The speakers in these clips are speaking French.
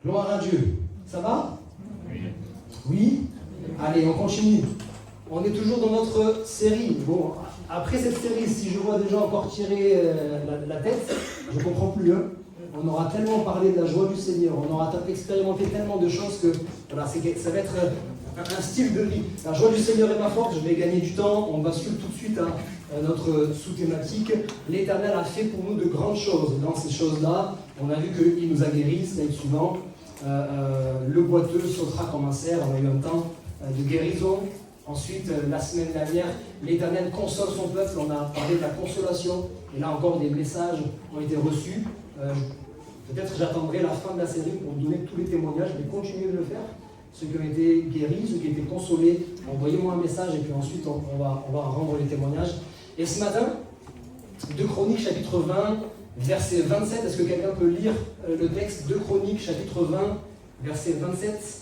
Gloire à Dieu. Ça va? Oui? Allez, on continue. On est toujours dans notre série. Bon, après cette série, si je vois des gens encore tirer la tête, je ne comprends plus. Hein. On aura tellement parlé de la joie du Seigneur, on aura expérimenté tellement de choses que voilà, ça va être un style de vie. La joie du Seigneur est ma force, je vais gagner du temps. On bascule tout de suite à notre sous-thématique. L'Éternel a fait pour nous de grandes choses. Dans ces choses-là, on a vu qu'il nous a guéris, slide suivant. Le boiteux sautera comme un cerf. On a eu un temps de guérison. Ensuite, la semaine dernière, l'Éternel console son peuple. On a parlé de la consolation. Et là encore, des messages ont été reçus. Peut-être que j'attendrai la fin de la série pour donner tous les témoignages. Je vais continuer de le faire. Ceux qui ont été guéris, ceux qui ont été consolés, envoyez-moi un message et puis ensuite on va rendre les témoignages. Et ce matin, 2 Chroniques, chapitre 20, verset 27. Est-ce que quelqu'un peut lire le texte? 2 Chroniques, chapitre 20, verset 27.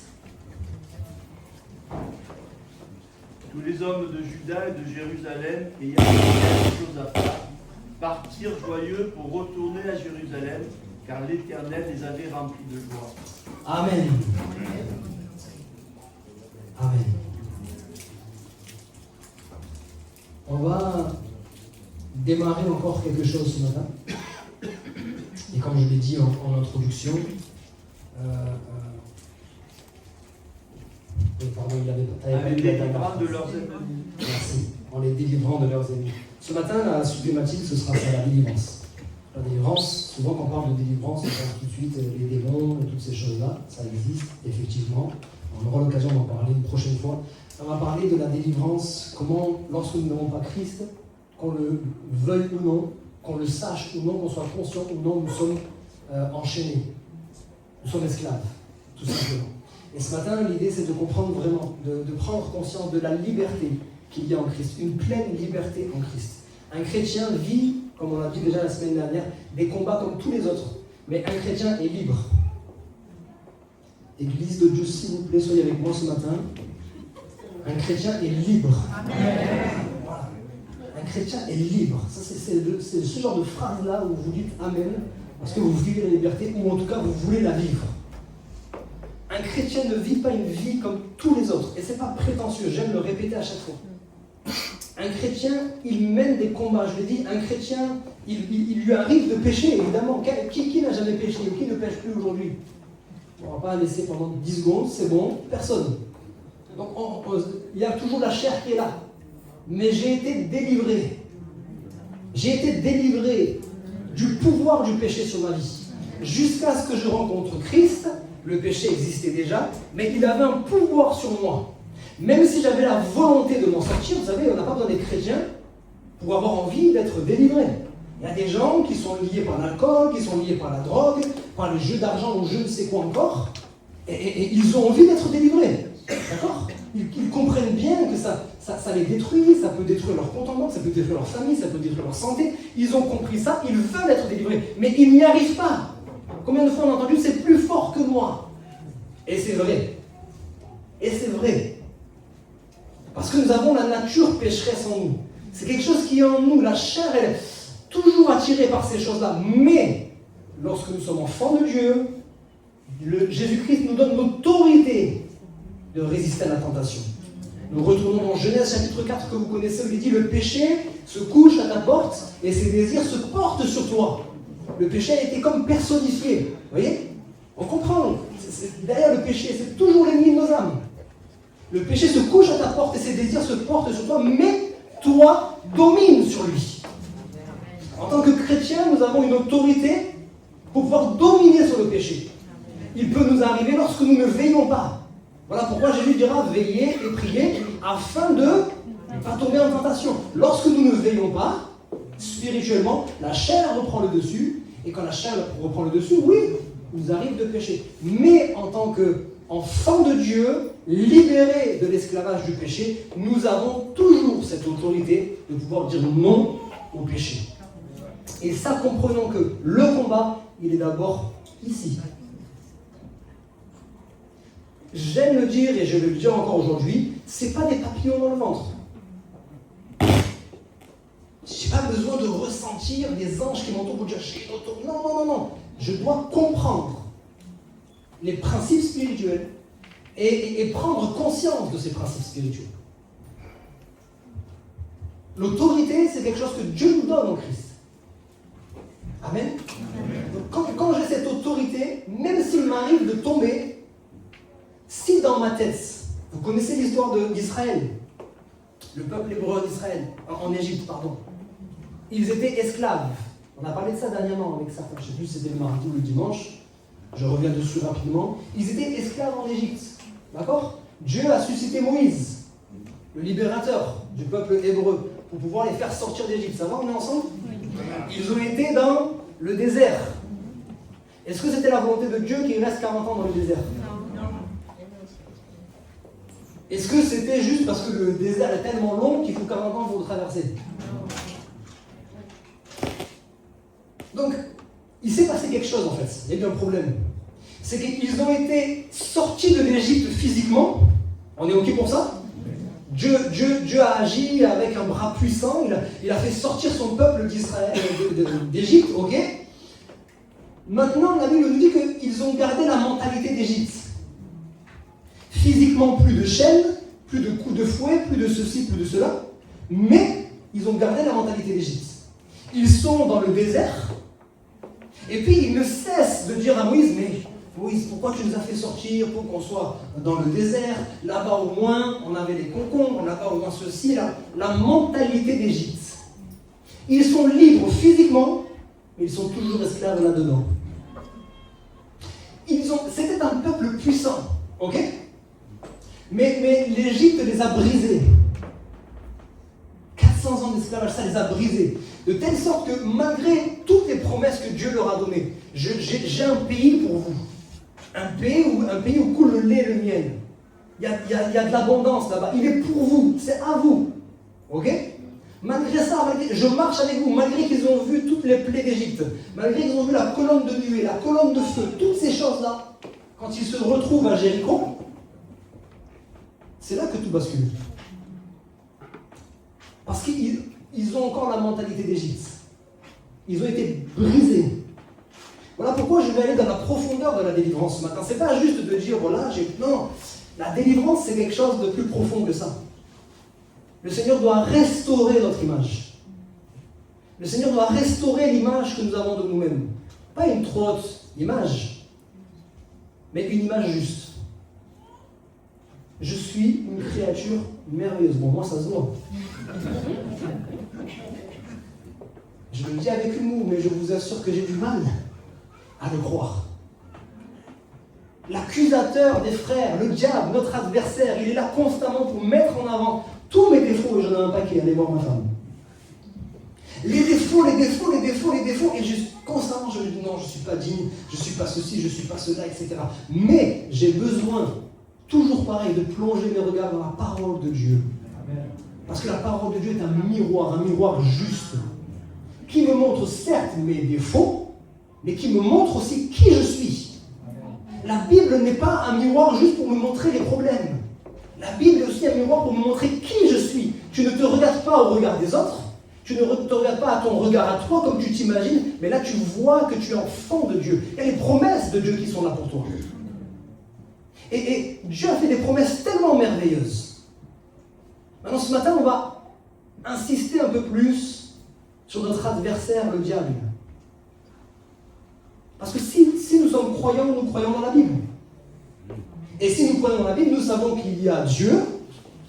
Tous les hommes de Juda et de Jérusalem ayant quelque chose à faire partirent joyeux pour retourner à Jérusalem, car l'Éternel les avait remplis de joie. Amen. Amen. On va démarrer encore quelque chose ce matin. Et comme je l'ai dit en introduction, pardon, Avec les délivrant de leurs ennemis. Merci. En les délivrant de leurs ennemis. Ce matin, la sous-thématique, ce sera sur la délivrance. La délivrance, souvent quand on parle de délivrance, on pense tout de suite les démons et toutes ces choses-là. Ça existe, effectivement. On aura l'occasion d'en parler une prochaine fois. On va parler de la délivrance, comment, lorsque nous n'avons pas Christ, qu'on le veuille ou non, qu'on le sache ou non, qu'on soit conscient ou non, nous sommes enchaînés. Nous sommes esclaves, tout simplement. Et ce matin, l'idée, c'est de comprendre vraiment, de prendre conscience de la liberté qu'il y a en Christ, une pleine liberté en Christ. Un chrétien vit, comme on l'a dit déjà la semaine dernière, des combats comme tous les autres. Mais un chrétien est libre. Église de Dieu, s'il vous plaît, soyez avec moi ce matin. Un chrétien est libre. Amen. Voilà. Un chrétien est libre. Ça, c'est ce genre de phrase-là où vous dites Amen, parce que vous vivez la liberté, ou en tout cas, vous voulez la vivre. Un chrétien ne vit pas une vie comme tous les autres. Et ce n'est pas prétentieux, j'aime le répéter à chaque fois. Un chrétien, il mène des combats. Je l'ai dit, un chrétien, il lui arrive de pécher, évidemment. Qui n'a jamais péché ou qui ne pêche plus aujourd'hui? On ne va pas laisser pendant 10 secondes, c'est bon, personne. Donc il y a toujours la chair qui est là. Mais j'ai été délivré. J'ai été délivré du pouvoir du péché sur ma vie. Jusqu'à ce que je rencontre Christ, le péché existait déjà, mais il avait un pouvoir sur moi. Même si j'avais la volonté de m'en sortir, vous savez, on n'a pas besoin d'être chrétien pour avoir envie d'être délivré. Il y a des gens qui sont liés par l'alcool, qui sont liés par la drogue, par les jeux d'argent ou je ne sais quoi encore, et ils ont envie d'être délivrés. D'accord? Ils comprennent bien que ça les détruit, ça peut détruire leur compte en banque, ça peut détruire leur famille, ça peut détruire leur santé. Ils ont compris ça, ils veulent être délivrés, mais ils n'y arrivent pas. Combien de fois on a entendu « c'est plus fort que moi » Et c'est vrai. Et c'est vrai. Parce que nous avons la nature pécheresse en nous. C'est quelque chose qui est en nous. La chair, elle est toujours attirée par ces choses-là. Mais, lorsque nous sommes enfants de Dieu, Jésus-Christ nous donne l'autorité de résister à la tentation. Nous retournons dans Genèse chapitre 4 que vous connaissez, où il dit « Le péché se couche à ta porte et ses désirs se portent sur toi. » Le péché a été comme personnifié. Vous voyez? On comprend. Derrière le péché, c'est toujours l'ennemi de nos âmes. Le péché se couche à ta porte et ses désirs se portent sur toi, mais toi, domine sur lui. En tant que chrétien, nous avons une autorité pour pouvoir dominer sur le péché. Il peut nous arriver lorsque nous ne veillons pas. Voilà pourquoi Jésus dira veillez et priez afin de ne pas tomber en tentation. Lorsque nous ne veillons pas, spirituellement, la chair reprend le dessus, et quand la chair reprend le dessus, oui, il nous arrive de pécher. Mais en tant qu'enfants de Dieu, libérés de l'esclavage du péché, nous avons toujours cette autorité de pouvoir dire non au péché. Et ça, comprenons que le combat, il est d'abord ici. j'aime le dire et je vais le dire encore aujourd'hui, c'est pas des papillons dans le ventre. J'ai pas besoin de ressentir des anges qui m'entourent pour dire non. Je dois comprendre les principes spirituels et prendre conscience de ces principes spirituels. L'autorité, c'est quelque chose que Dieu nous donne en Christ. Amen. Donc, quand j'ai cette autorité, même s'il m'arrive de tomber, si dans ma tête, vous connaissez l'histoire d'Israël, le peuple hébreu d'Israël, en Égypte, pardon, ils étaient esclaves. On a parlé de ça dernièrement avec certains, je ne sais plus si c'était le mardi ou le dimanche, je reviens dessus rapidement. Ils étaient esclaves en Égypte, d'accord? Dieu a suscité Moïse, le libérateur du peuple hébreu, pour pouvoir les faire sortir d'Égypte. Ça va, on est ensemble? Ils ont été dans le désert. Est-ce que c'était la volonté de Dieu qu'ils restent 40 ans dans le désert? Non. Est-ce que c'était juste parce que le désert est tellement long qu'il faut 40 ans pour le traverser? Donc, il s'est passé quelque chose en fait. Il y a eu un problème. C'est qu'ils ont été sortis de l'Égypte physiquement. On est OK pour ça? Dieu a agi avec un bras puissant, il a fait sortir son peuple d'Égypte, ok? Maintenant, la Bible nous dit qu'ils ont gardé la mentalité d'Égypte. Physiquement, plus de chaînes, plus de coups de fouet, plus de ceci, plus de cela, mais ils ont gardé la mentalité d'Égypte. Ils sont dans le désert, et puis ils ne cessent de dire à Moïse, mais Moïse, pourquoi tu nous as fait sortir pour qu'on soit dans le désert? Là-bas au moins, on avait les concombres, là-bas au moins ceci, là. La mentalité d'Égypte. Ils sont libres physiquement, mais ils sont toujours esclaves là-dedans. C'était un peuple puissant, ok? Mais l'Égypte les a brisés. 400 ans d'esclavage, ça les a brisés. De telle sorte que malgré toutes les promesses que Dieu leur a données, j'ai un pays pour vous. Un pays où coule le lait et le miel. Il y a de l'abondance là-bas. Il est pour vous. C'est à vous. Ok? Malgré ça, je marche avec vous. Malgré qu'ils ont vu toutes les plaies d'Égypte, malgré qu'ils ont vu la colonne de nuée, la colonne de feu, toutes ces choses-là, quand ils se retrouvent à Jéricho, c'est là que tout bascule. Parce qu'ils ont encore la mentalité d'Égypte. Ils ont été brisés. Voilà pourquoi je vais aller dans la profondeur de la délivrance ce matin. C'est pas juste de dire, voilà, non. La délivrance, c'est quelque chose de plus profond que ça. Le Seigneur doit restaurer notre image. Le Seigneur doit restaurer l'image que nous avons de nous-mêmes. Pas une trop haute image, mais une image juste. Je suis une créature merveilleuse. Bon, moi, ça se voit. Je le dis avec humour, mais je vous assure que j'ai du mal à le croire. L'accusateur des frères, le diable, notre adversaire, il est là constamment pour mettre en avant tous mes défauts, et j'en ai un paquet, allez voir ma femme. Les défauts, et juste constamment je lui dis non, je ne suis pas digne, je ne suis pas ceci, je ne suis pas cela, etc. Mais j'ai besoin, toujours pareil, de plonger mes regards dans la parole de Dieu. Parce que la parole de Dieu est un miroir juste, qui me montre certes mes défauts, mais qui me montre aussi qui je suis. La Bible n'est pas un miroir juste pour me montrer les problèmes. La Bible est aussi un miroir pour me montrer qui je suis. Tu ne te regardes pas au regard des autres, tu ne te regardes pas à ton regard à toi comme tu t'imagines, mais là tu vois que tu es enfant de Dieu. Il y a les promesses de Dieu qui sont là pour toi. Et Dieu a fait des promesses tellement merveilleuses. Maintenant ce matin, on va insister un peu plus sur notre adversaire, le diable. Parce que si nous sommes croyants, nous croyons dans la Bible. Et si nous croyons dans la Bible, nous savons qu'il y a Dieu,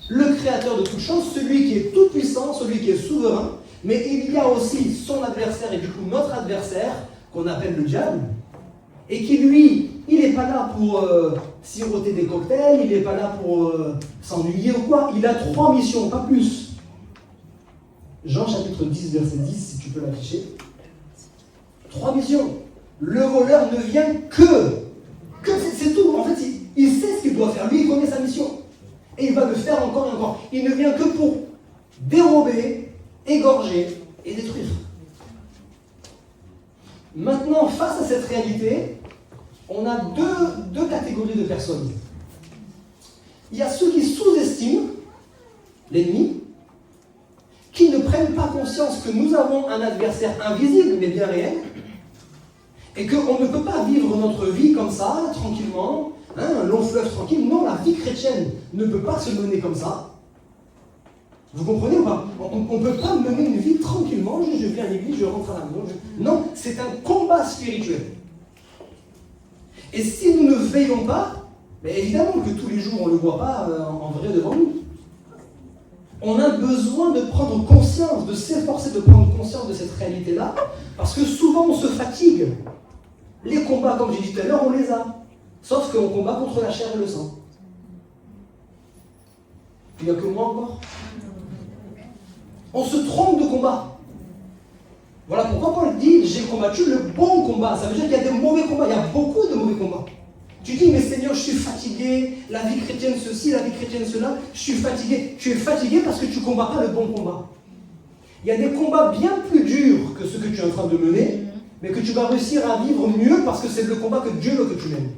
le créateur de toutes choses, celui qui est tout puissant, celui qui est souverain, mais il y a aussi son adversaire, et du coup notre adversaire, qu'on appelle le diable, et qui lui, il n'est pas là pour siroter des cocktails, il n'est pas là pour s'ennuyer ou quoi, il a 3 missions, pas plus. Jean chapitre 10, verset 10, si tu peux l'afficher. 3 missions. Le voleur ne vient que c'est tout. En fait, il sait ce qu'il doit faire. Lui, il connaît sa mission. Et il va le faire encore et encore. Il ne vient que pour dérober, égorger et détruire. Maintenant, face à cette réalité, on a deux catégories de personnes. il y a ceux qui sous-estiment l'ennemi, qui ne prennent pas conscience que nous avons un adversaire invisible mais bien réel, et qu'on ne peut pas vivre notre vie comme ça, tranquillement, un long fleuve tranquille. Non, la vie chrétienne ne peut pas se mener comme ça. Vous comprenez ou pas? On ne peut pas mener une vie tranquillement, je viens à l'église, je rentre à la maison. Non, c'est un combat spirituel. Et si nous ne veillons pas, mais évidemment que tous les jours on ne le voit pas en vrai devant nous. On a besoin de prendre conscience, de s'efforcer de prendre conscience de cette réalité-là, parce que souvent on se fatigue. Les combats, comme j'ai dit tout à l'heure, on les a. Sauf qu'on combat contre la chair et le sang. Il n'y a que moi encore. On se trompe de combat. Voilà pourquoi Paul dit, j'ai combattu le bon combat. Ça veut dire qu'il y a des mauvais combats. Il y a beaucoup de mauvais combats. Tu dis, mais Seigneur, je suis fatigué, la vie chrétienne ceci, la vie chrétienne cela, je suis fatigué. Tu es fatigué parce que tu ne combats pas le bon combat. Il y a des combats bien plus durs que ceux que tu es en train de mener, mais que tu vas réussir à vivre mieux parce que c'est le combat que Dieu veut que tu mènes.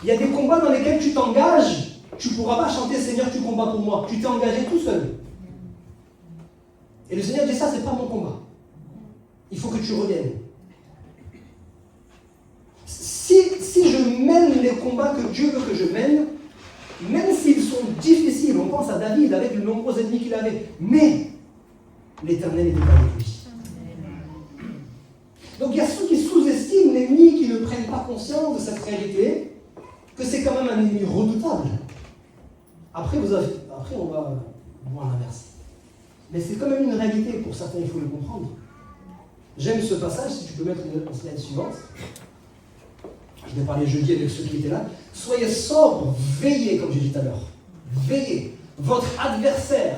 Il y a des combats dans lesquels tu t'engages, tu ne pourras pas chanter Seigneur, tu combats pour moi. Tu t'es engagé tout seul. Et le Seigneur dit ça, c'est pas mon combat. Il faut que tu reviennes. Si je mène les combats que Dieu veut que je mène, même s'ils sont difficiles, on pense à David avec les nombreux ennemis qu'il avait, mais l'Éternel était avec lui. Donc il y a ceux qui sous-estiment l'ennemi, qui ne prennent pas conscience de cette réalité, que c'est quand même un ennemi redoutable. Après on va voir l'inverse. Mais c'est quand même une réalité, pour certains il faut le comprendre. J'aime ce passage, si tu peux mettre une slide suivante. Je vais parler jeudi avec ceux qui étaient là. Soyez sobres, veillez, comme j'ai dit tout à l'heure. Veillez. Votre adversaire,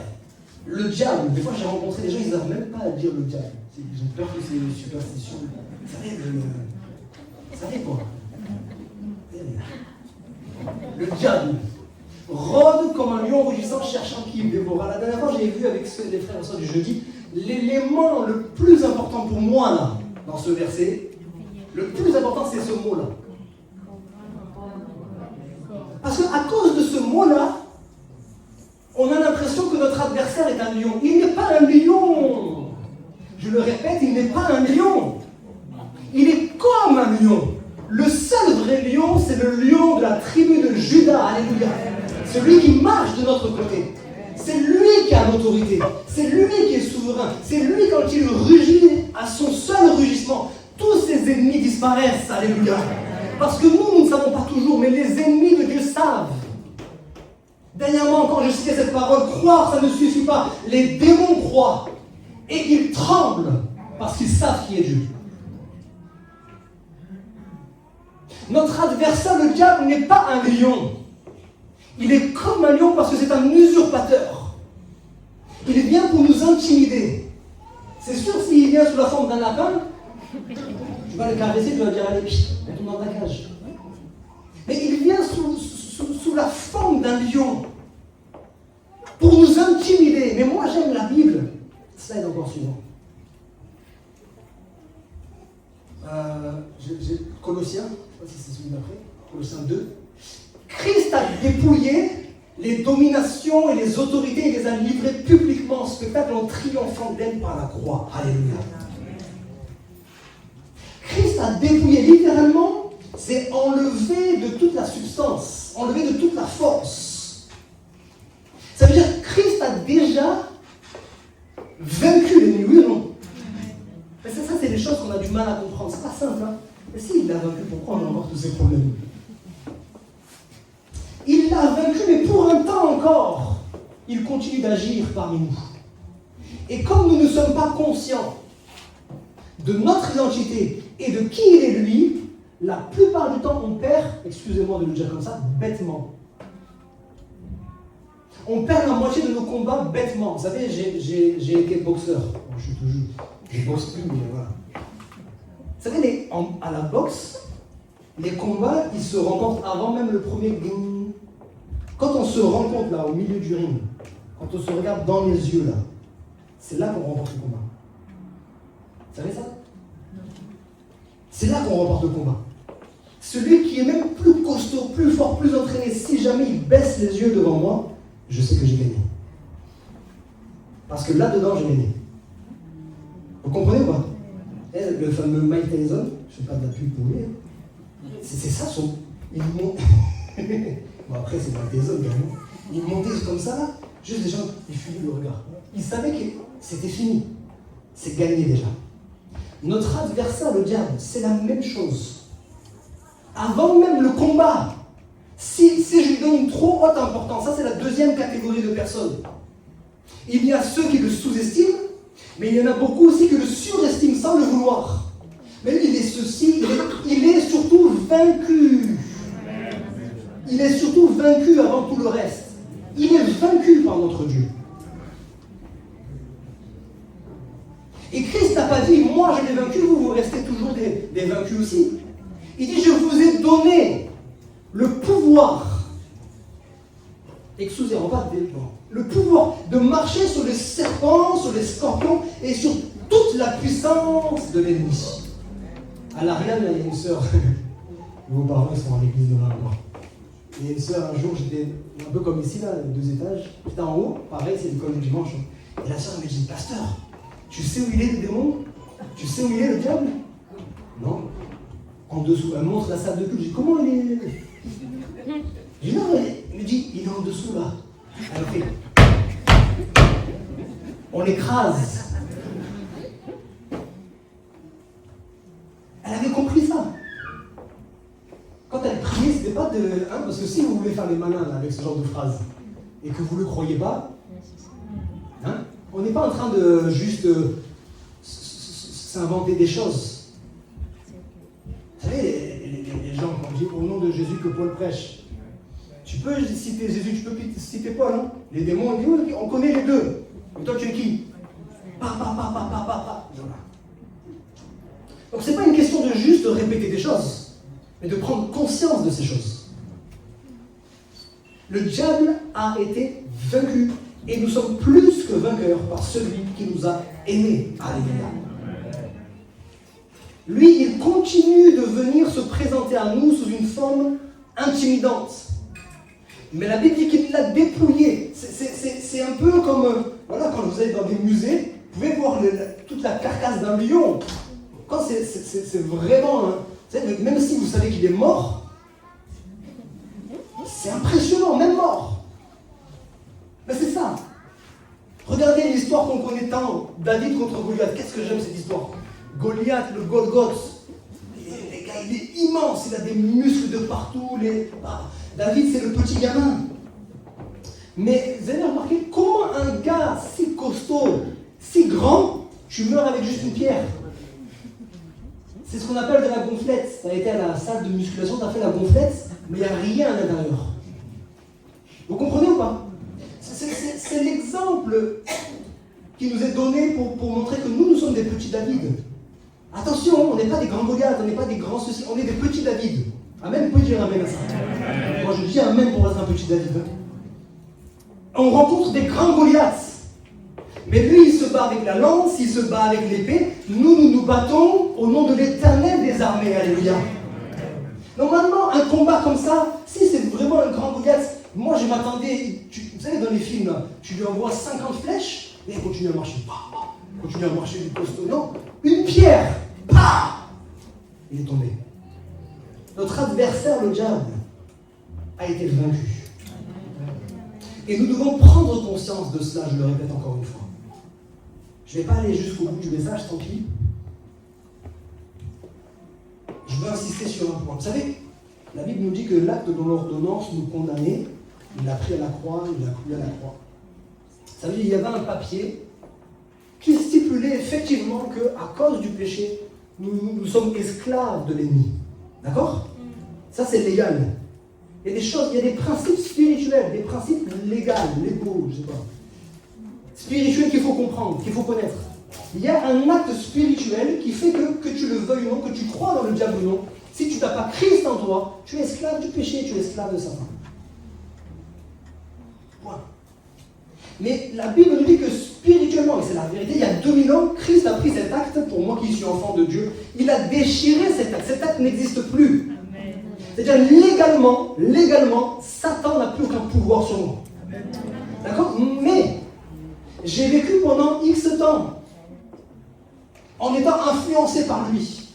le diable. Des fois, j'ai rencontré des gens, ils ne savent même pas dire le diable. J'ai peur que c'est une superstition. Vous savez quoi? Le diable rôde comme un lion rugissant, cherchant qui il dévora. La dernière fois, j'ai vu avec les frères et sœurs du jeudi, l'élément le plus important pour moi, là, dans ce verset, le plus important, c'est ce mot-là. Parce qu'à cause de ce mot-là, on a l'impression que notre adversaire est un lion. Il n'est pas un lion. Je le répète, il n'est pas un lion. Il est comme un lion. Le seul vrai lion, c'est le lion de la tribu de Juda. Alléluia. Celui qui marche de notre côté. C'est lui qui a l'autorité. C'est lui qui est souverain. C'est lui, quand il rugit à son seul rugissement, tous ses ennemis disparaissent. Alléluia. Parce que nous ne savons pas toujours, mais les ennemis de Dieu savent. Dernièrement, quand je citais cette parole, croire, ça ne suffit pas. Les démons croient. Et ils tremblent parce qu'ils savent qui est Dieu. Notre adversaire, le diable, n'est pas un lion. Il est comme un lion parce que c'est un usurpateur. Il vient pour nous intimider. C'est sûr, s'il vient sous la forme d'un lapin, tu vas le caresser, tu vas dire allez, retourne dans ta cage. Mais il vient sous la forme d'un lion pour nous intimider. Mais moi j'aime la Bible. Slide encore suivant. Colossiens, je ne sais pas si c'est celui d'après, Colossiens 2. Christ a dépouillé les dominations et les autorités et les a livrées publiquement en spectacle en triomphant d'elles par la croix. Alléluia. Christ a dépouillé, littéralement, c'est enlevé de toute la substance, enlevé de toute la force. Ça veut dire que Christ a déjà vaincu l'ennemi, oui ou non? Mais ça c'est des choses qu'on a du mal à comprendre. C'est pas simple, hein? Mais s'il l'a vaincu, pourquoi on a encore tous ces problèmes? Il l'a vaincu, mais pour un temps encore, il continue d'agir parmi nous. Et comme nous ne sommes pas conscients de notre identité et de qui il est lui, la plupart du temps, on perd, excusez-moi de le dire comme ça, bêtement. On perd la moitié de nos combats bêtement. Vous savez, j'ai été boxeur. Bon, je boxe plus, mais voilà. Vous savez, à la boxe, les combats, ils se rencontrent avant même le premier game. Quand on se rencontre là, au milieu du ring, quand on se regarde dans les yeux là, c'est là qu'on remporte le combat. Vous savez ça? C'est là qu'on remporte le combat. Celui qui est même plus costaud, plus fort, plus entraîné, si si jamais il baisse les yeux devant moi, je sais que j'ai gagné. Parce que là-dedans, j'ai gagné. Vous comprenez ou pas? Le fameux Mike Tyson, je ne fais pas de la pub pour lui, c'est ça son... Il monte... bon après c'est Mike Tyson carrément. Il montait comme ça là, juste les gens, ils fuyaient le regard. Ils savaient que c'était fini. C'est gagné déjà. Notre adversaire, le diable, c'est la même chose. Avant même le combat, si je lui donne une trop haute importance, ça c'est la deuxième catégorie de personnes. Il y a ceux qui le sous-estiment, mais il y en a beaucoup aussi qui le surestiment sans le vouloir. Mais lui, il est ceci, il est surtout vaincu. Il est surtout vaincu avant tout le reste. Il est vaincu par notre Dieu. Et Christ n'a pas dit, moi je l'ai vaincu, vous restez toujours des vaincus aussi. Il dit, je vous ai donné le pouvoir, excusez, on va le pouvoir de marcher sur les serpents, sur les scorpions et sur toute la puissance de l'ennemi. À l'Ariane, il y a une sœur, vos parents sont à l'église de l'Ariane. Il y a une sœur, un jour, j'étais un peu comme ici, là, 2 étages, j'étais en haut, pareil, c'est l'école du dimanche. Et la sœur me dit, pasteur, tu sais où il est le démon? Tu sais où il est le diable? Non. En dessous, elle montre la salle de culte. Je dis, comment il est? Je dis, non, elle me dit, il est en dessous là. Elle fait, on l'écrase. Elle avait compris ça. Quand elle priait, c'était pas de... Hein, parce que si vous voulez faire les malins là, avec ce genre de phrase, et que vous ne le croyez pas, hein, on n'est pas en train de juste s'inventer des choses. Vous savez, les gens, quand on dit au nom de Jésus que Paul prêche, tu peux citer Jésus, tu peux citer Paul, hein? Les démons, oui, on connaît les deux. Mais toi, tu es qui? Voilà. Donc, c'est pas une question de juste répéter des choses, mais de prendre conscience de ces choses. Le diable a été vaincu, et nous sommes plus que vainqueurs par celui qui nous a aimés. Alléluia. Lui, il continue de venir se présenter à nous sous une forme intimidante. Mais la Bible dit qu'il l'a dépouillé. C'est un peu comme, voilà, quand vous allez dans des musées, vous pouvez voir toute la carcasse d'un lion. Quand c'est vraiment, hein, même si vous savez qu'il est mort, c'est impressionnant, même mort. Mais c'est ça. Regardez l'histoire qu'on connaît tant, David contre Goliath. Qu'est-ce que j'aime cette histoire? Goliath, le Golgoth, les gars, il est immense, il a des muscles de partout. David, c'est le petit gamin. Mais vous avez remarqué comment un gars si costaud, si grand, tu meurs avec juste une pierre. C'est ce qu'on appelle de la gonflette. Tu as été à la salle de musculation, tu as fait la gonflette, mais il n'y a rien à l'intérieur. Vous comprenez ou pas? C'est l'exemple qui nous est donné pour montrer que nous sommes des petits David. Attention, on n'est pas des grands Goliath, on n'est pas des grands ceci, on est des petits David. Amen, vous pouvez dire amen à ça. Moi je dis amen pour être un petit David. On rencontre des grands Goliaths. Mais lui, il se bat avec la lance, il se bat avec l'épée. Nous nous battons au nom de l'Éternel des armées. Alléluia. Normalement, un combat comme ça, si c'est vraiment un grand Goliath, moi je m'attendais, vous savez, dans les films, là, tu lui envoies 50 flèches, et il continue à marcher. Continue à marcher du costaud. Non, une pierre, il est tombé. Notre adversaire, le diable, a été vaincu. Et nous devons prendre conscience de cela, je le répète encore une fois. Je ne vais pas aller jusqu'au bout du message, tant pis. Je veux insister sur un point. Vous savez, la Bible nous dit que l'acte dont l'ordonnance nous condamnait, il l'a pris à la croix, il l'a cloué à la croix. Ça veut dire qu'il y avait un papier qui stipulait effectivement qu'à cause du péché, nous sommes esclaves de l'ennemi. D'accord? Ça, c'est légal. Il y a des choses, il y a des principes spirituels, des principes légaux, je sais pas. Spirituels qu'il faut comprendre, qu'il faut connaître. Il y a un acte spirituel qui fait que tu le veuilles ou non, que tu crois dans le diable ou non, si tu n'as pas Christ en toi, tu es esclave du péché, tu es esclave de Satan. Point. Mais la Bible nous dit que spirituellement, et c'est la vérité, il y a 2000 ans, Christ a pris cet acte, pour moi qui suis enfant de Dieu, il a déchiré cet acte. Cet acte n'existe plus. Amen. C'est-à-dire légalement, Satan n'a plus aucun pouvoir sur moi. D'accord? Mais j'ai vécu pendant X temps en étant influencé par lui,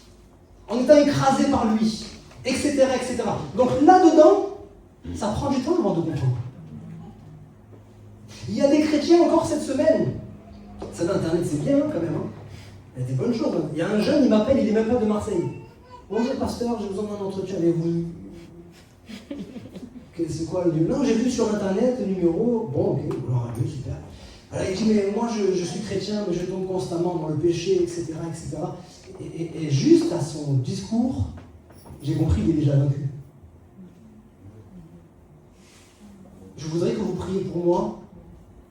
en étant écrasé par lui, etc., etc. Donc là-dedans, ça prend du temps avant de comprendre. Il y a des chrétiens encore cette semaine. Ça d'Internet, c'est bien quand même. Hein. Il y a des bonnes choses. Hein. Il y a un jeune, il m'appelle, il n'est même pas de Marseille. Bonjour pasteur, j'ai besoin d'un entretien avec vous. C'est quoi le numéro? Non, j'ai vu sur Internet le numéro. Bon, ok, gloire à Dieu, super. Alors il dit, mais moi je suis chrétien, mais je tombe constamment dans le péché, etc. etc. Et juste à son discours, j'ai compris qu'il est déjà vaincu. Je voudrais que vous priez pour moi,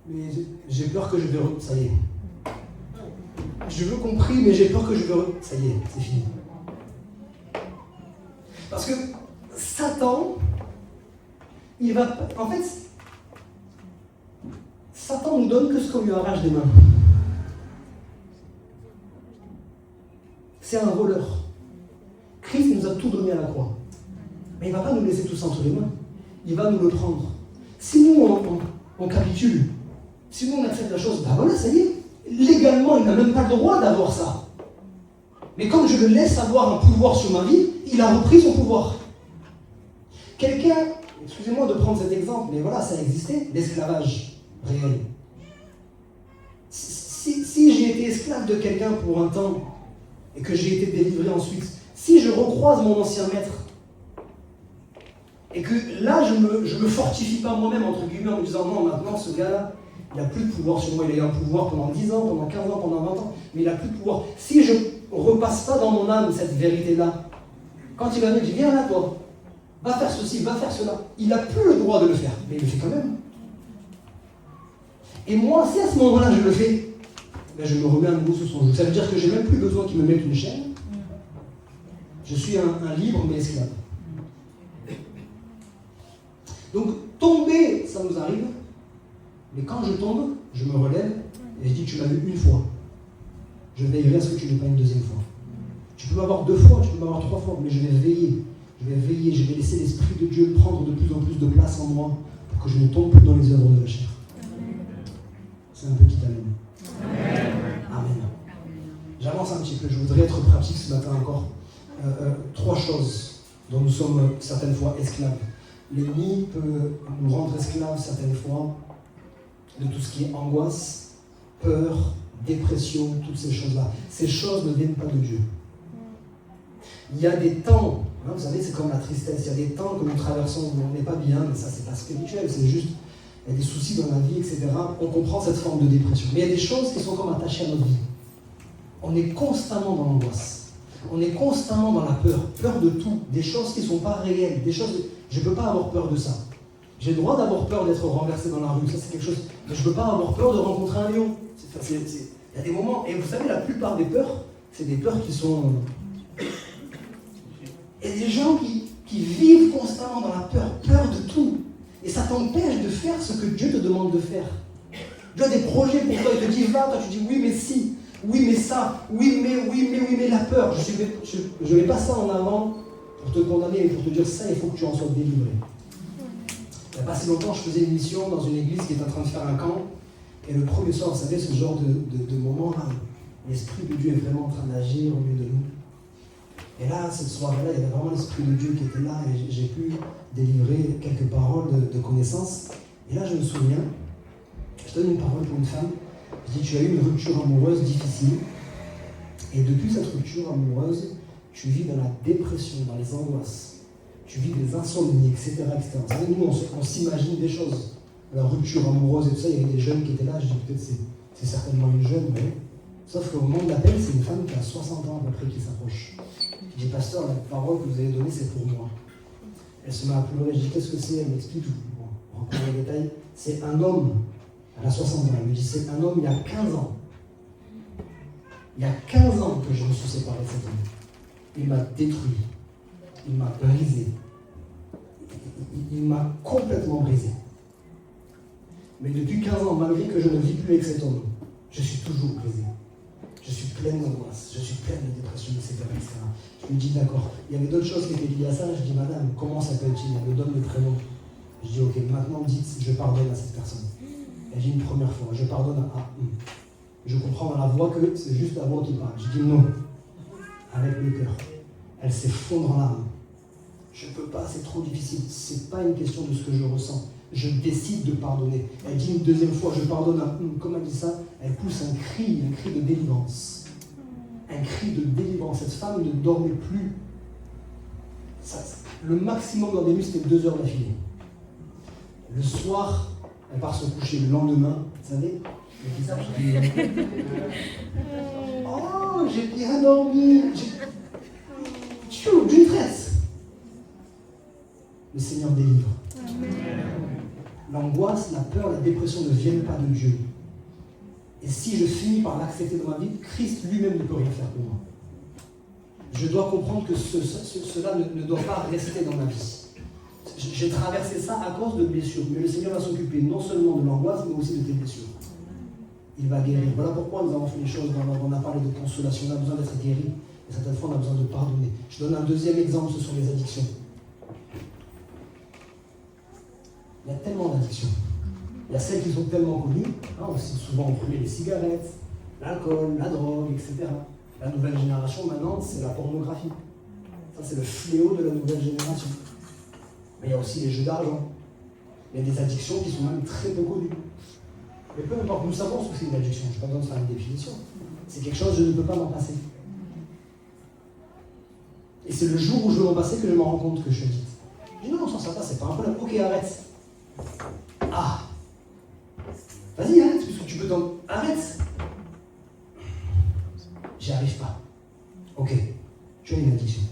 mais j'ai peur que je vais... Ça y est. Je veux qu'on prie, mais j'ai peur que je vais... Ça y est, c'est fini. Parce que Satan, il va... En fait, Satan nous donne que ce qu'on lui arrache des mains. C'est un voleur. Christ nous a tout donné à la croix. Mais il ne va pas nous laisser tout ça entre les mains. Il va nous le prendre. Si nous, on capitule, si nous, on accepte la chose, ben voilà, ça y est. Légalement, il n'a même pas le droit d'avoir ça. Mais comme je le laisse avoir un pouvoir sur ma vie, il a repris son pouvoir. Quelqu'un, excusez-moi de prendre cet exemple, mais voilà, ça existait, l'esclavage réel. Si j'ai été esclave de quelqu'un pour un temps, et que j'ai été délivré ensuite, si je recroise mon ancien maître, et que là, je me fortifie pas moi-même, entre guillemets, en me disant, non, maintenant, ce gars-là, il n'a plus de pouvoir sur moi, il a eu un pouvoir pendant 10 ans, pendant 15 ans, pendant 20 ans, mais il n'a plus de pouvoir. Si je ne repasse pas dans mon âme cette vérité-là, quand il va venir, je dis, viens là, toi, va faire ceci, va faire cela, il n'a plus le droit de le faire, mais il le fait quand même. Et moi, si à ce moment-là, je le fais, ben je me remets à nouveau sous son joug. Ça veut dire que je n'ai même plus besoin qu'il me mette une chaîne. Je suis un libre mais esclave. Donc, tomber, ça nous arrive. Mais quand je tombe, je me relève et je dis, tu m'as vu une fois. Je veillerai à ce que tu n'aies pas une deuxième fois. Tu peux m'avoir 2 fois, tu peux m'avoir 3 fois, mais je vais veiller. Je vais veiller, je vais laisser l'Esprit de Dieu prendre de plus en plus de place en moi pour que je ne tombe plus dans les œuvres de la chair. C'est un petit amen. Amen. J'avance un petit peu, je voudrais être pratique ce matin encore. 3 choses dont nous sommes certaines fois esclaves. L'ennemi peut nous rendre esclaves certaines fois de tout ce qui est angoisse, peur, dépression, toutes ces choses-là. Ces choses ne viennent pas de Dieu. Il y a des temps, hein, vous savez, c'est comme la tristesse, il y a des temps que nous traversons où on n'est pas bien, mais ça c'est pas spirituel, c'est juste, il y a des soucis dans la vie, etc. On comprend cette forme de dépression. Mais il y a des choses qui sont comme attachées à notre vie. On est constamment dans l'angoisse. On est constamment dans la peur de tout, des choses qui ne sont pas réelles, des choses, je ne peux pas avoir peur de ça. J'ai le droit d'avoir peur d'être renversé dans la rue, ça c'est quelque chose, mais je ne peux pas avoir peur de rencontrer un lion. Il y a des moments, et vous savez, la plupart des peurs, c'est des peurs qui sont... Il y a des gens qui vivent constamment dans la peur de tout. Et ça t'empêche de faire ce que Dieu te demande de faire. Dieu a des projets pour toi, il te dit va, toi tu dis oui mais si, oui mais ça, oui mais la peur. Je ne mets pas ça en avant pour te condamner et pour te dire ça, il faut que tu en sois délivré. Il n'y a pas si longtemps, je faisais une mission dans une église qui est en train de faire un camp. Et le premier soir, vous savez, ce genre de moment-là, l'Esprit de Dieu est vraiment en train d'agir au milieu de nous. Et là, cette soirée-là, il y avait vraiment l'Esprit de Dieu qui était là et j'ai pu délivrer quelques paroles de connaissance. Et là, je me souviens, je donne une parole pour une femme. Je dis, tu as eu une rupture amoureuse difficile. Et depuis cette rupture amoureuse, tu vis dans la dépression, dans les angoisses. Tu vis des insomnies, etc. etc. Vous savez, nous, on s'imagine des choses. La rupture amoureuse et tout ça, il y avait des jeunes qui étaient là. Je dis, peut-être c'est certainement une jeune, mais... Sauf qu'au moment de l'appel, c'est une femme qui a 60 ans à peu près qui s'approche. Je dis, pasteur, la parole que vous avez donnée, c'est pour moi. Elle se met à pleurer. Je dis, qu'est-ce que c'est? Elle m'explique. Bon, on rentre dans les détails. C'est un homme. Elle a 60 ans. Elle me dit, c'est un homme il y a 15 ans. Il y a 15 ans que je me suis séparé de cet homme. Il m'a détruit. Il m'a brisé. Il m'a complètement brisé. Mais depuis 15 ans, malgré que je ne vis plus avec cet homme, je suis toujours brisé. Je suis pleine d'angoisse, je suis pleine de dépression, etc. Je lui dis d'accord. Il y avait d'autres choses qui étaient liées à ça. Je dis madame, comment s'appelle-t-il? Elle me donne le prénom. Je dis ok, maintenant dites, je pardonne à cette personne. Elle dit une première fois, je pardonne à A. Je comprends dans la voix que c'est juste la voix qui parle. Je dis non, avec le cœur. Elle s'effondre en larmes. Je ne peux pas, c'est trop difficile. Ce n'est pas une question de ce que je ressens. Je décide de pardonner. Elle dit une deuxième fois, je pardonne à... Comment elle dit ça? Elle pousse un cri de délivrance. Un cri de délivrance. Cette femme ne dormait plus. Le maximum dans des nuits, c'était 2 heures d'affilée. Le soir, elle part se coucher. Le lendemain, vous savez, oh, j'ai bien dormi. D'une traite. Le Seigneur délivre. L'angoisse, la peur, la dépression ne viennent pas de Dieu. Et si je finis par l'accepter dans ma vie, Christ lui-même ne peut rien faire pour moi. Je dois comprendre que cela ne doit pas rester dans ma vie. J'ai traversé ça à cause de blessures, mais le Seigneur va s'occuper non seulement de l'angoisse, mais aussi de tes blessures. Il va guérir. Voilà pourquoi nous avons fait les choses, on a parlé de consolation, on a besoin d'être guéri, et certaines fois on a besoin de pardonner. Je donne un deuxième exemple, ce sont les addictions. Il y a tellement d'addictions. Il y a celles qui sont tellement connues, on cite souvent en premier les cigarettes, l'alcool, la drogue, etc. La nouvelle génération maintenant, c'est la pornographie. Ça, c'est le fléau de la nouvelle génération. Mais il y a aussi les jeux d'argent. Il y a des addictions qui sont même très peu connues. Mais peu importe, nous savons ce que c'est une addiction. Je n'ai pas besoin de faire une définition. C'est quelque chose, je ne peux pas m'en passer. Et c'est le jour où je veux m'en passer que je me rends compte que je suis addict. Je dis non, ça passe, c'est pas un problème. Ok, arrête. Ah. Vas-y, arrête, parce que tu peux t'en... Arrête. J'y arrive pas. Ok, tu as une addiction.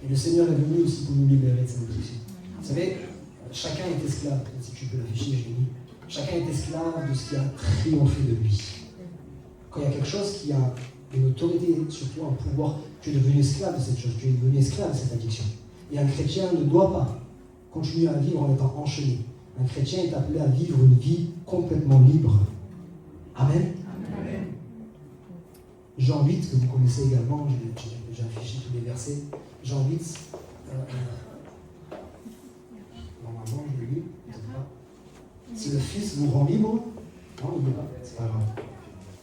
Et le Seigneur est venu aussi pour nous libérer de cette addiction. Vous savez, chacun est esclave, peut-être si tu peux l'afficher, je l'ai mis. Chacun est esclave de ce qui a triomphé de lui. Quand il y a quelque chose qui a une autorité sur toi, un pouvoir, tu es devenu esclave de cette chose, tu es devenu esclave de cette addiction. Et un chrétien ne doit pas continuer à vivre en étant enchaîné. Un chrétien est appelé à vivre une vie complètement libre. Amen. Amen. Jean 8, que vous connaissez également, j'ai affiché tous les versets. Jean 8, normalement je le lis, peut-être pas. Si le Fils vous rend libre, non, il ne pas, c'est pas grave.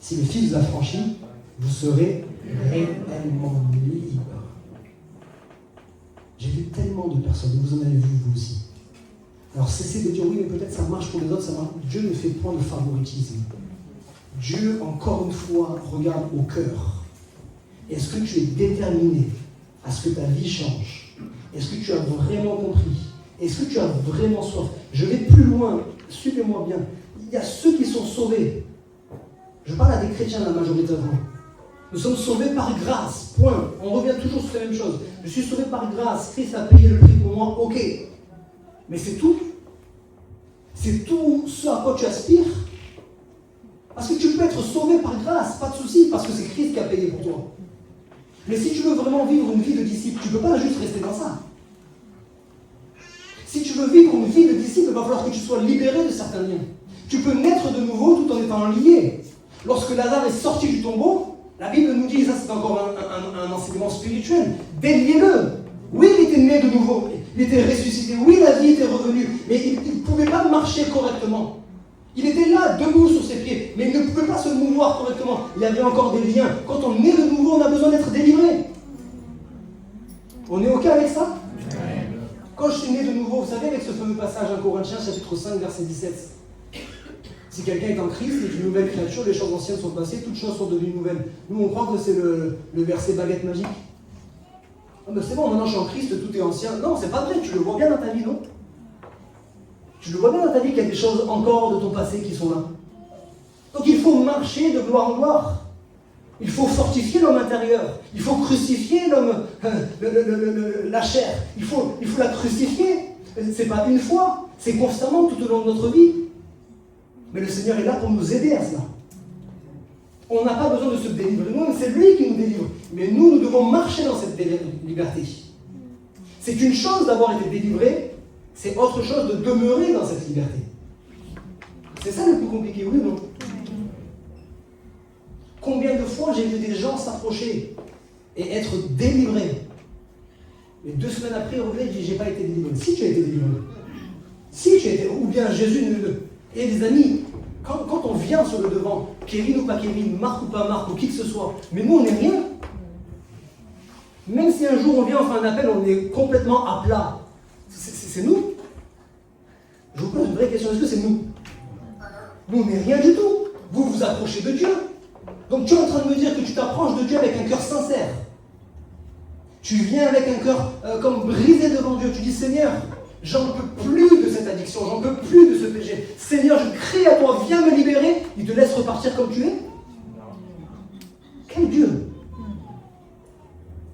Si le Fils vous a franchi, vous serez réellement libre. J'ai vu tellement de personnes, vous en avez vu vous aussi. Alors cessez de dire oui, mais peut-être ça marche pour les autres, ça marche. Dieu ne fait point de favoritisme. Dieu, encore une fois, regarde au cœur. Est-ce que tu es déterminé à ce que ta vie change? Est-ce que tu as vraiment compris? Est-ce que tu as vraiment soif? Je vais plus loin, suivez-moi bien. Il y a ceux qui sont sauvés. Je parle à des chrétiens la majoritairement. Nous sommes sauvés par grâce, point. On revient toujours sur la même chose. Je suis sauvé par grâce, Christ a payé le prix pour moi, ok. Mais c'est tout. C'est tout ce à quoi tu aspires. Parce que tu peux être sauvé par grâce, pas de souci, parce que c'est Christ qui a payé pour toi. Mais si tu veux vraiment vivre une vie de disciple, tu ne peux pas juste rester dans ça. Si tu veux vivre une vie de disciple, il va falloir que tu sois libéré de certains liens. Tu peux naître de nouveau tout en étant lié. Lorsque Lazare est sorti du tombeau, la Bible nous dit, ça c'est encore un enseignement spirituel, déliez-le. Oui, il était né de nouveau, il était ressuscité, oui, la vie était revenue, mais il ne pouvait pas marcher correctement. Il était là, debout sur ses pieds, mais il ne pouvait pas se mouvoir correctement. Il y avait encore des liens. Quand on est de nouveau, on a besoin d'être délivré. On est OK avec ça? Quand je suis né de nouveau, vous savez, avec ce fameux passage en Corinthiens, chapitre 5, verset 17. Si quelqu'un est en Christ, il est une nouvelle créature, les choses anciennes sont passées, toutes choses sont devenues nouvelles. Nous, on croit que c'est le verset baguette magique. Ah ben c'est bon, maintenant je suis en Christ, tout est ancien. Non, c'est pas vrai, tu le vois bien dans ta vie, non? Tu le vois bien dans ta vie qu'il y a des choses encore de ton passé qui sont là. Donc il faut marcher de gloire en gloire. Il faut fortifier l'homme intérieur. Il faut crucifier l'homme, la chair. Il faut la crucifier. C'est pas une fois, c'est constamment tout au long de notre vie. Mais le Seigneur est là pour nous aider à cela. On n'a pas besoin de se délivrer nous, c'est lui qui nous délivre. Mais nous devons marcher dans cette liberté. C'est une chose d'avoir été délivré, c'est autre chose de demeurer dans cette liberté. C'est ça le plus compliqué, oui ou non? Combien de fois j'ai vu des gens s'approcher et être délivrés. Et 2 semaines après, il dit, j'ai pas été délivré. Si tu as été délivré. Si tu as été, ou bien Jésus ne le... Et les amis, quand on vient sur le devant, Kevin ou pas Kevin, Marc ou pas Marc, ou qui que ce soit, mais nous on n'est rien. Même si un jour on vient, on fait un appel, on est complètement à plat. C'est nous. Je vous pose une vraie question, est-ce que c'est nous? Nous on n'est rien du tout. Vous vous approchez de Dieu. Donc tu es en train de me dire que tu t'approches de Dieu avec un cœur sincère. Tu viens avec un cœur comme brisé devant Dieu. Tu dis, Seigneur, j'en peux plus de cette addiction, j'en peux plus de ce péché. Seigneur, je crie à toi, viens me libérer. Il te laisse repartir comme tu es. Quel Dieu!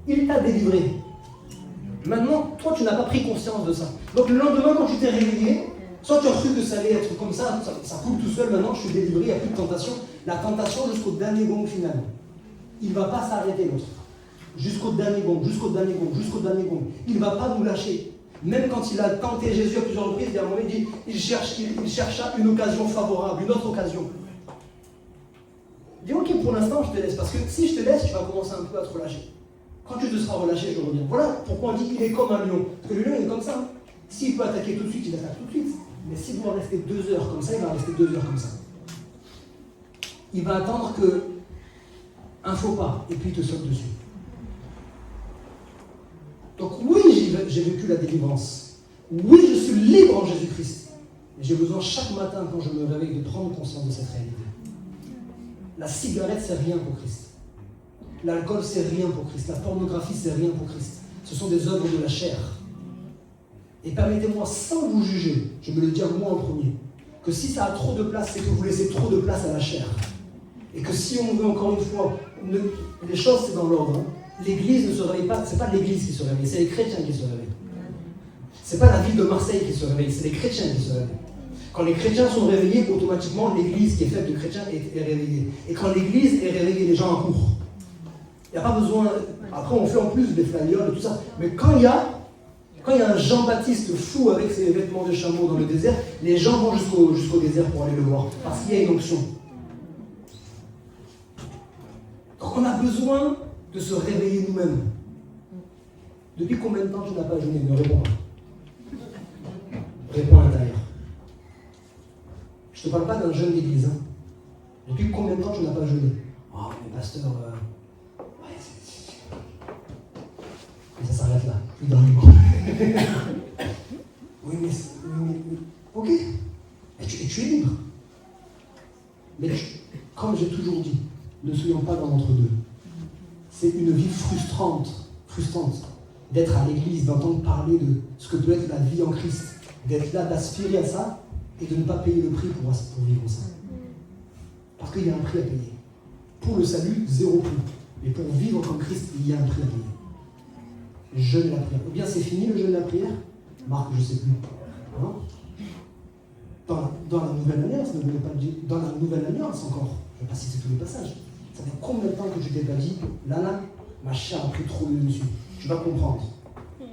Il t'a délivré. Maintenant, toi, tu n'as pas pris conscience de ça. Donc le lendemain, quand tu t'es réveillé, soit tu as cru que ça allait être comme ça coule tout seul, maintenant je suis délivré, il n'y a plus de tentation. La tentation jusqu'au dernier gong final. Il ne va pas s'arrêter, l'autre. Jusqu'au dernier gong, jusqu'au dernier gong, jusqu'au dernier gong. Il ne va pas nous lâcher. Même quand il a tenté Jésus à plusieurs reprises, il dit, il chercha une occasion favorable, une autre occasion. Il dit, ok, pour l'instant, je te laisse. Parce que si je te laisse, tu vas commencer un peu à te relâcher. Quand tu te seras relâché, je reviens. Voilà pourquoi on dit qu'il est comme un lion. Parce que le lion, il est comme ça. S'il peut attaquer tout de suite, il attaque tout de suite. Mais s'il doit rester 2 heures comme ça, il va rester 2 heures comme ça. Il va attendre un faux pas, et puis il te saute dessus. Donc oui, j'ai vécu la délivrance. Oui, je suis libre en Jésus-Christ. Mais j'ai besoin chaque matin, quand je me réveille, de prendre conscience de cette réalité. La cigarette, c'est rien pour Christ. L'alcool, c'est rien pour Christ. La pornographie, c'est rien pour Christ. Ce sont des œuvres de la chair. Et permettez-moi, sans vous juger, je me le dis à moi en premier, que si ça a trop de place, c'est que vous laissez trop de place à la chair. Et que si on veut encore une fois, les choses c'est dans l'ordre. Hein. L'Église ne se réveille pas, c'est pas l'Église qui se réveille, c'est les chrétiens qui se réveillent. C'est pas la ville de Marseille qui se réveille, c'est les chrétiens qui se réveillent. Quand les chrétiens sont réveillés, automatiquement l'Église qui est faite de chrétiens est réveillée. Et quand l'Église est réveillée, les gens accourent. Il n'y a pas besoin. Après, on fait en plus des flyers et tout ça. Mais quand il y a un Jean-Baptiste fou avec ses vêtements de chameau dans le désert, les gens vont jusqu'au désert pour aller le voir. Parce qu'il y a une onction. Donc on a besoin de se réveiller nous-mêmes. Depuis combien de temps tu n'as pas jeûné? Ne réponds pas. Réponds à l'intérieur. Je ne te parle pas d'un jeûne d'église. Hein. Depuis combien de temps tu n'as pas jeûné? Oh, mais pasteur, et ça s'arrête là, plus dans les mots. Oui, mais ok. Et tu es libre. Mais comme j'ai toujours dit, ne soyons pas dans l'entre-deux. C'est une vie frustrante d'être à l'église, d'entendre parler de ce que peut être la vie en Christ, d'être là, d'aspirer à ça et de ne pas payer le prix pour vivre ça. Parce qu'il y a un prix à payer. Pour le salut, 0 prix. Mais pour vivre comme Christ, il y a un prix à payer. Jeûne et la prière. Ou bien c'est fini le jeûne et la prière? Marc, je ne sais plus. Hein? Dans la Nouvelle Alliance, ne voulez pas dire. Dans la Nouvelle Alliance encore. Je ne vais pas citer tous les passages. Ça fait combien de temps que tu t'es pas dit, Lana, ma chair a pris trop le dessus. Tu vas comprendre.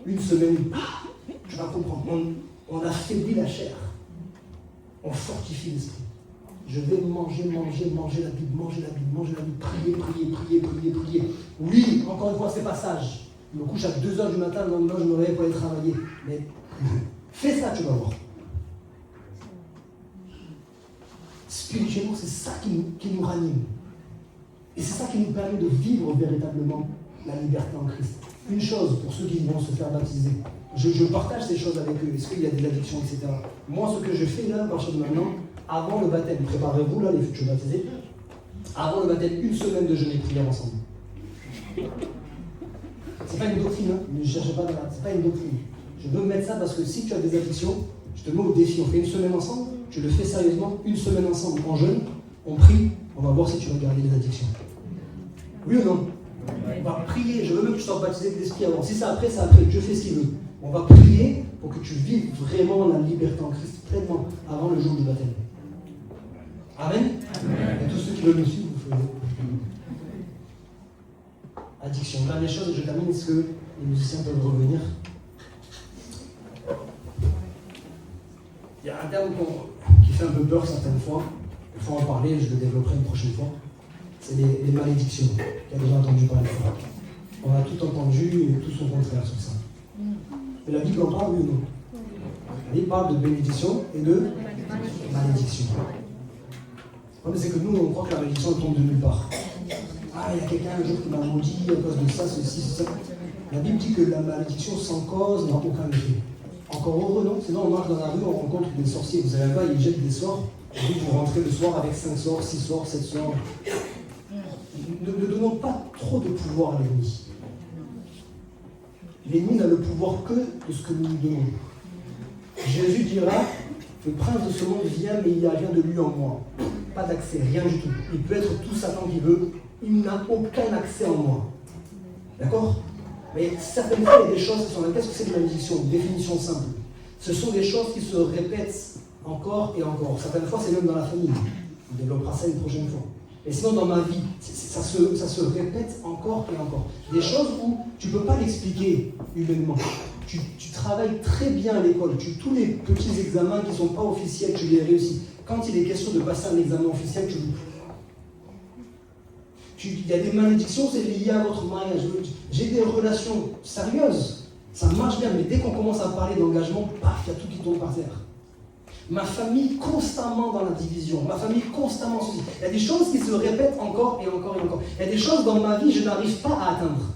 Une semaine, tu vas comprendre. On affaiblit la chair. On fortifie l'esprit. Je vais manger la Bible, prier. Oui, encore une fois, c'est pas sage. Je me couche à 2h du matin, le lendemain, je me réveille pour aller travailler. Mais fais ça, tu vas voir. Spirituellement, c'est ça qui nous ranime. Et c'est ça qui nous permet de vivre véritablement la liberté en Christ. Une chose, pour ceux qui vont se faire baptiser, je partage ces choses avec eux. Est-ce qu'il y a des addictions, etc. Moi, ce que je fais là, à partir de maintenant, avant le baptême, préparez-vous là, les futurs baptisés, avant le baptême, 1 semaine de jeûne et prière ensemble. C'est pas une doctrine, hein, ne cherchez pas c'est pas une doctrine. Je veux mettre ça parce que si tu as des addictions, je te mets au défi. On fait 1 semaine ensemble, tu le fais sérieusement, 1 semaine ensemble en jeûne, on prie, on va voir si tu vas garder les addictions. Oui ou non? On va prier, je veux même que tu sois baptisé de l'esprit avant. Si c'est après, c'est après, Dieu fait ce qu'il veut. On va prier pour que tu vives vraiment la liberté en Christ pleinement avant le jour du baptême. Amen. Amen. Et tous ceux qui veulent me suivre, vous faites. Addiction. Dernière chose, et je termine, est-ce que les musiciens peuvent revenir? Il y a un terme qui fait un peu peur certaines fois. Il faut en parler, je le développerai une prochaine fois. c'est les malédictions. Qui a déjà entendu parler de ça. On a tout entendu et tout son contraire sur ça. Mais la Bible en parle, oui ou non? La Bible parle de bénédiction et de malédiction. Le problème, c'est que nous, on croit que la malédiction tombe de nulle part. Ah, il y a quelqu'un un jour qui m'a maudit à cause de ça, ceci, ça. La Bible dit que la malédiction sans cause n'a aucun effet. Encore heureux, non? Sinon, on marche dans la rue, on rencontre des sorciers. Vous savez pas, ils jettent des sorts. Et vous rentrez le soir avec 5 sorts, 6 sorts, 7 sorts. Ne donnons pas trop de pouvoir à l'ennemi. L'ennemi n'a le pouvoir que de ce que nous lui donnons. Jésus dira, le prince de ce monde vient, mais il n'y a rien de lui en moi. Pas d'accès, rien du tout. Il peut être tout Satan qu'il veut, il n'a aucun accès en moi. D'accord? Mais certaines fois, il y a des choses qui sont là. Qu'est-ce que c'est une malédiction? Une définition simple. Ce sont des choses qui se répètent encore et encore. Certaines fois, c'est même dans la famille. On développera ça une prochaine fois. Et sinon, dans ma vie, ça se répète encore et encore. Des choses où tu ne peux pas l'expliquer humainement. Tu travailles très bien à l'école. Tous les petits examens qui ne sont pas officiels, tu les réussis. Quand il est question de passer un examen officiel, tu loupes. Il y a des malédictions, c'est lié à votre mariage. J'ai des relations sérieuses. Ça marche bien, mais dès qu'on commence à parler d'engagement, paf, il y a tout qui tombe par terre. Ma famille constamment dans la division, ma famille constamment ceci. Il y a des choses qui se répètent encore et encore et encore. Il y a des choses dans ma vie que je n'arrive pas à atteindre.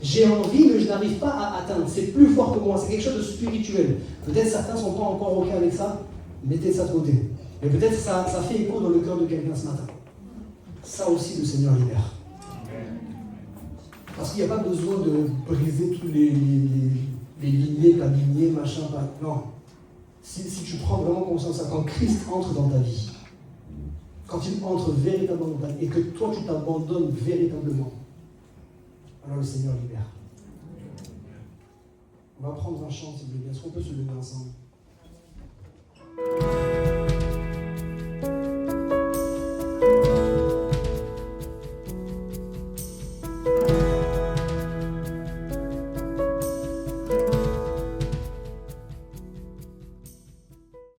J'ai envie, mais je n'arrive pas à atteindre. C'est plus fort que moi, c'est quelque chose de spirituel. Peut-être certains ne sont pas encore OK avec ça, mettez ça de côté. Mais peut-être ça fait écho dans le cœur de quelqu'un ce matin. Ça aussi, le Seigneur libère. Parce qu'il n'y a pas besoin de briser tous les lignées, pas lignées, machin, pas... Non. Si tu prends vraiment conscience de ça, quand Christ entre dans ta vie, quand il entre véritablement dans ta vie, et que toi tu t'abandonnes véritablement, alors le Seigneur libère. On va prendre un chant, s'il vous plaît. Est-ce qu'on peut se lever ensemble?